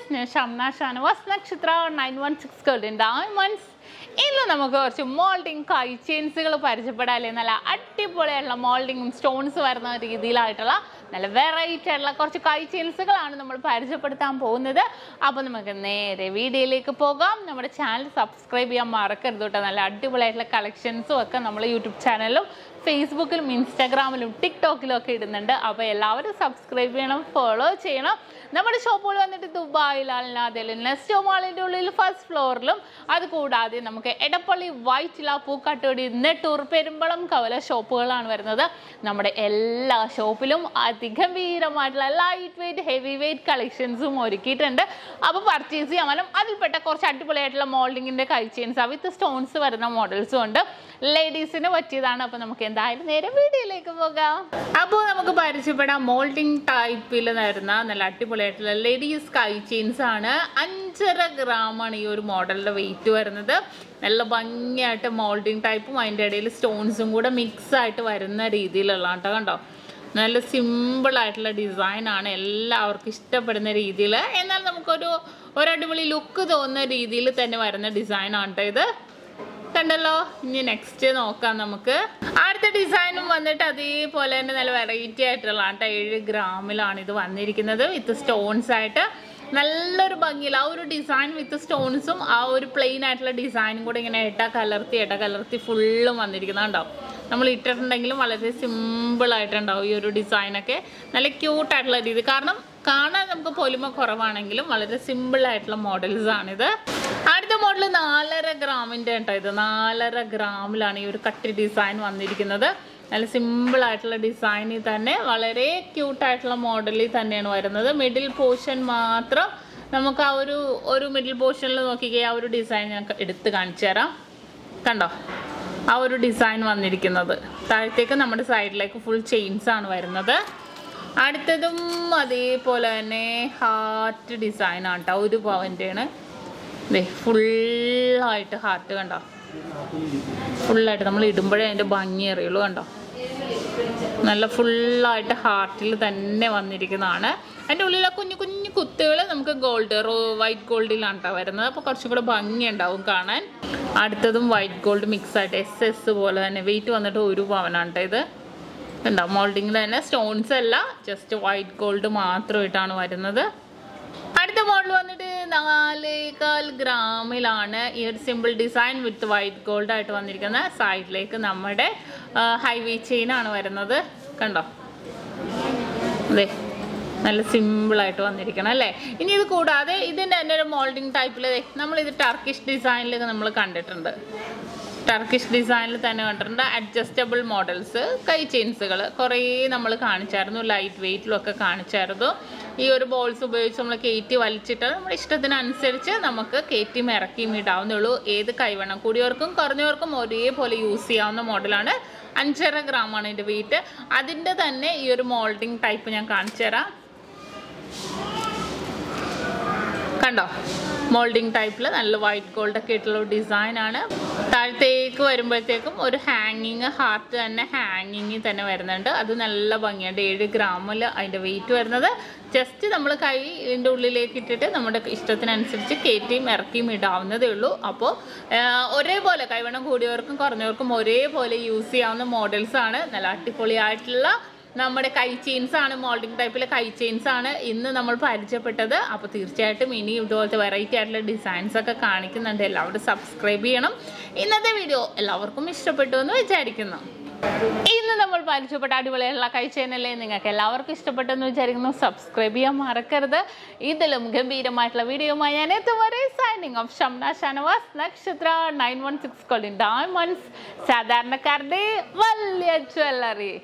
SHAMNA Nakshathra 916 Golden Diamonds. ഇന്ന് നമുക്ക് കുറച്ച് മോൾഡിംഗ് കൈ ചെയിൻസുകൾ പരിചയപ്പെടാല്ലേ. നല്ല അടിപൊളിയായിട്ടുള്ള മോൾഡിംഗും സ്റ്റോൺസ് വരുന്ന രീതിയിലായിട്ടുള്ള നല്ല വെറൈറ്റി ആയിട്ടുള്ള കുറച്ച് കൈ ചെയിൻസുകളാണ് നമ്മൾ പരിചയപ്പെടുത്താൻ പോകുന്നത്. അപ്പോൾ നമുക്ക് നേരെ വീഡിയോയിലേക്ക് പോകാം. നമ്മുടെ ചാനൽ സബ്സ്ക്രൈബ് ചെയ്യാൻ മറക്കരുത് കേട്ടോ. നല്ല അടിപൊളിയായിട്ടുള്ള കളക്ഷൻസും ഒക്കെ നമ്മൾ യൂട്യൂബ് ചാനലിലും ഫേസ്ബുക്കിലും ഇൻസ്റ്റാഗ്രാമിലും ടിക്ടോക്കിലും ഒക്കെ ഇടുന്നുണ്ട്. അപ്പോൾ എല്ലാവരും സബ്സ്ക്രൈബ് ചെയ്യണം, ഫോളോ ചെയ്യണം. നമ്മുടെ ഷോപ്പുകൾ വന്നിട്ട് ദുബായിൽ അൽനാദയിൽ നെസ്റ്റോ മാളിൻ്റെ ഉള്ളിൽ ഫസ്റ്റ് ഫ്ലോറിലും, അതുകൂടാതെ നമുക്ക് എടപ്പള്ളി വൈറ്റില പൂക്കാട്ടോടി നെട്ടൂർ പെരുമ്പളം കവല ഷോപ്പുകളാണ് വരുന്നത്. നമ്മുടെ എല്ലാ ഷോപ്പിലും അതിഗംഭീരമായിട്ടുള്ള ലൈറ്റ് വെയ്റ്റ് ഹെവി വെയ്റ്റ് കളക്ഷൻസും ഒരുക്കിയിട്ടുണ്ട്. അപ്പോൾ പർച്ചേസ് ചെയ്യാനും അതിൽപ്പെട്ട കുറച്ച് അടിപൊളിയായിട്ടുള്ള മോൾഡിങ്ങിൻ്റെ കൈ ചെയിൻസ് വിത്ത് സ്റ്റോൺസ് വരുന്ന മോഡൽസും ഉണ്ട്. ലേഡീസിന് പറ്റിയതാണ്. അപ്പോൾ നമുക്ക് എന്തായാലും നേരെ വീഡിയോയിലേക്ക് പോകാം. അപ്പോൾ നമുക്ക് പരിചയപ്പെടാം മോൾഡിംഗ് ടൈപ്പിൽ വരുന്ന നല്ല അടിപൊളിയായിട്ടുള്ള ലേഡീസ് കൈ ചെയിൻസ് ആണ്. 5.5 ഗ്രാമാണ് ഈ ഒരു മോഡലിൻ്റെ വെയിറ്റ് വരുന്നത്. നല്ല ഭംഗിയായിട്ട് മോൾഡിംഗ് ടൈപ്പും അതിൻ്റെ ഇടയിൽ സ്റ്റോൺസും കൂടെ മിക്സ് ആയിട്ട് വരുന്ന രീതിയിലുള്ള കേട്ടോ. കണ്ടോ, നല്ല സിമ്പിളായിട്ടുള്ള ഡിസൈനാണ്, എല്ലാവർക്കും ഇഷ്ടപ്പെടുന്ന രീതിയിൽ. എന്നാൽ നമുക്കൊരു അടിപൊളി ലുക്ക് തോന്നുന്ന രീതിയിൽ തന്നെ വരുന്ന ഡിസൈനാണ് കേട്ടോ ഇത്. കണ്ടല്ലോ. ഇനി നെക്സ്റ്റ് നോക്കാം. നമുക്ക് അടുത്ത ഡിസൈനും വന്നിട്ട് അതേപോലെ തന്നെ നല്ല വെറൈറ്റി ആയിട്ടുള്ള 7 ഗ്രാമിലാണ് ഇത് വന്നിരിക്കുന്നത്. വിത്ത് സ്റ്റോൺസ് ആയിട്ട് നല്ലൊരു ഭംഗിയിൽ ആ ഒരു ഡിസൈൻ വിത്ത് സ്റ്റോൺസും ആ ഒരു പ്ലെയിൻ ആയിട്ടുള്ള ഡിസൈനും കൂടെ ഇങ്ങനെ ഇട്ട കലർത്തി ഫുള്ളും വന്നിരിക്കുന്നുണ്ടാവും. നമ്മൾ ഇട്ടിട്ടുണ്ടെങ്കിലും വളരെ സിമ്പിളായിട്ടുണ്ടാവും ഈ ഒരു ഡിസൈനൊക്കെ. നല്ല ക്യൂട്ടായിട്ടുള്ള രീതി, കാരണം കാണാൻ നമുക്ക് പൊലിമ കുറവാണെങ്കിലും വളരെ സിമ്പിളായിട്ടുള്ള മോഡൽസാണിത്. അടുത്ത മോഡൽ 4.5 ഗ്രാമിൻ്റെ കേട്ടോ. ഇത് 4.5 ഗ്രാമിലാണ് ഈ ഒരു കട്ടി ഡിസൈൻ വന്നിരിക്കുന്നത്. നല്ല സിമ്പിളായിട്ടുള്ള ഡിസൈനിൽ തന്നെ വളരെ ക്യൂട്ടായിട്ടുള്ള മോഡലിൽ തന്നെയാണ് വരുന്നത്. മിഡിൽ പോർഷൻ മാത്രം നമുക്ക് ആ ഒരു മിഡിൽ പോർഷനിൽ നോക്കിക്കേ, ആ ഒരു ഡിസൈൻ ഞാൻ എടുത്ത് കാണിച്ചു തരാം. കണ്ടോ, ആ ഒരു ഡിസൈൻ വന്നിരിക്കുന്നത്. താഴത്തേക്ക് നമ്മുടെ സൈഡിലേക്ക് ഫുൾ ചെയിൻസ് ആണ് വരുന്നത്. അടുത്തതും അതേപോലെ തന്നെ ഹാർട്ട് ഡിസൈനാണ് കേട്ടോ. 1 പവൻ്റെയാണ്. ഫുള്ളായിട്ട് ഹാർട്ട് കണ്ടോ, ഫുള്ളായിട്ട് നമ്മൾ ഇടുമ്പോഴേ അതിൻ്റെ ഭംഗി അറിയുള്ളൂ. കണ്ടോ, നല്ല ഫുള്ളായിട്ട് ഹാർട്ടിൽ തന്നെ വന്നിരിക്കുന്നതാണ്. അതിൻ്റെ ഉള്ളിലെ കുഞ്ഞു കുഞ്ഞു കുത്തുകൾ നമുക്ക് വൈറ്റ് ഗോൾഡിലാണ് കേട്ടോ വരുന്നത്. അപ്പോൾ കുറച്ചും കൂടെ ഭംഗി ഉണ്ടാവും കാണാൻ. അടുത്തതും വൈറ്റ് ഗോൾഡ് മിക്സ് ആയിട്ട് SS പോലെ തന്നെ. വെയിറ്റ് വന്നിട്ട് 1 പവനാണ് കേട്ടോ ഇത്. കണ്ടോ, മോൾഡിങ്ങിൽ തന്നെ സ്റ്റോൺസ് അല്ല, ജസ്റ്റ് വൈറ്റ് ഗോൾഡ് മാത്രമായിട്ടാണ് വരുന്നത്. അടുത്ത മോഡൽ വന്നിട്ട് 4.25 ഗ്രാമിലാണ് ഈ ഒരു സിമ്പിൾ ഡിസൈൻ വിത്ത് വൈറ്റ് ഗോൾഡ് ആയിട്ട് വന്നിരിക്കുന്നത്. സൈഡിലേക്ക് നമ്മുടെ ഹൈവേ ചെയിൻ ആണ് വരുന്നത്. കണ്ടോ, അതെ, നല്ല സിമ്പിളായിട്ട് വന്നിരിക്കണം അല്ലേ. ഇനി ഇത് കൂടാതെ ഇതിൻ്റെ തന്നെ ഒരു മോൾഡിങ് ടൈപ്പിൽ നമ്മളിത് ടർക്കിഷ് ഡിസൈനിലൊക്കെ നമ്മൾ കണ്ടിട്ടുണ്ട്. ടർക്കിഷ് ഡിസൈനിൽ തന്നെ കണ്ടിട്ടുണ്ട്. അഡ്ജസ്റ്റബിൾ മോഡൽസ് കൈ ചെയിൻസുകൾ കുറേ നമ്മൾ കാണിച്ചായിരുന്നു, ലൈറ്റ് വെയ്റ്റിലൊക്കെ കാണിച്ചായിരുന്നു. ഈ ഒരു ബോൾസ് ഉപയോഗിച്ച് നമ്മൾ കയറ്റി വലിച്ചിട്ട് നമ്മുടെ ഇഷ്ടത്തിനനുസരിച്ച് നമുക്ക് കയറ്റിയും ഇറക്കിയും ഇടാവുന്നേ ഉള്ളൂ. ഏത് കൈവണ്ണം കൂടിയവർക്കും കുറഞ്ഞവർക്കും ഒരേപോലെ യൂസ് ചെയ്യാവുന്ന മോഡലാണ്. 5.5 ഗ്രാമാണ് ഇതിൻ്റെ വെയിറ്റ്. അതിൻ്റെ തന്നെ ഈ ഒരു മോൾഡിങ് ടൈപ്പ് ഞാൻ കാണിച്ചു തരാം. കണ്ടോ, മോൾഡിങ് ടൈപ്പിൽ നല്ല വൈറ്റ് ഗോൾഡ് ഒക്കെ ആയിട്ടുള്ള ഡിസൈനാണ്. താഴത്തേക്ക് വരുമ്പോഴത്തേക്കും ഒരു ഹാങ്ങിങ് ഹാർട്ട് തന്നെ ഹാങ്ങിങ് തന്നെ വരുന്നുണ്ട്. അത് നല്ല ഭംഗിയുണ്ട്. 7 ഗ്രാമിൽ അതിൻ്റെ വെയിറ്റ് വരുന്നത്. ജസ്റ്റ് നമ്മൾ കൈൻ്റെ ഉള്ളിലേക്ക് ഇട്ടിട്ട് നമ്മുടെ ഇഷ്ടത്തിനനുസരിച്ച് കയറ്റിയും ഇറക്കിയും ഇടാവുന്നതേ ഉള്ളൂ. അപ്പോൾ ഒരേപോലെ കൈവണ്ണം കൂടിയവർക്കും കുറഞ്ഞവർക്കും ഒരേപോലെ യൂസ് ചെയ്യാവുന്ന മോഡൽസാണ്. നല്ല അടിപൊളിയായിട്ടുള്ള നമ്മുടെ കൈ ചെയിൻസ് ആണ്. മോൾഡിംഗ് ടൈപ്പിലെ കൈ ചെയിൻസ് ആണ് ഇന്ന് നമ്മൾ പരിചയപ്പെട്ടത്. അപ്പോൾ തീർച്ചയായിട്ടും ഇനി ഇതുപോലത്തെ വെറൈറ്റി ആയിട്ടുള്ള ഡിസൈൻസ് ഒക്കെ കാണിക്കുന്നുണ്ട്. എല്ലാവരും സബ്സ്ക്രൈബ് ചെയ്യണം. ഇന്നത്തെ വീഡിയോ എല്ലാവർക്കും ഇഷ്ടപ്പെട്ടു എന്ന് വിചാരിക്കുന്നു. ഇന്ന് നമ്മൾ പരിചയപ്പെട്ട അടിപൊളിയുള്ള കൈ ചെയിനല്ലേ നിങ്ങൾക്ക് എല്ലാവർക്കും ഇഷ്ടപ്പെട്ടെന്ന് വിചാരിക്കുന്നു. സബ്സ്ക്രൈബ് ചെയ്യാൻ മറക്കരുത്. ഇതിലും ഗംഭീരമായിട്ടുള്ള വീഡിയോയുമായി ഞാൻ എത്തുവരെ സൈനിങ് ഓഫ്. ഷംന ഷാനവാസ്, നക്ഷത്ര 916 Golden Diamonds, സാധാരണക്കാരുടെ വലിയ ജ്വല്ലറി.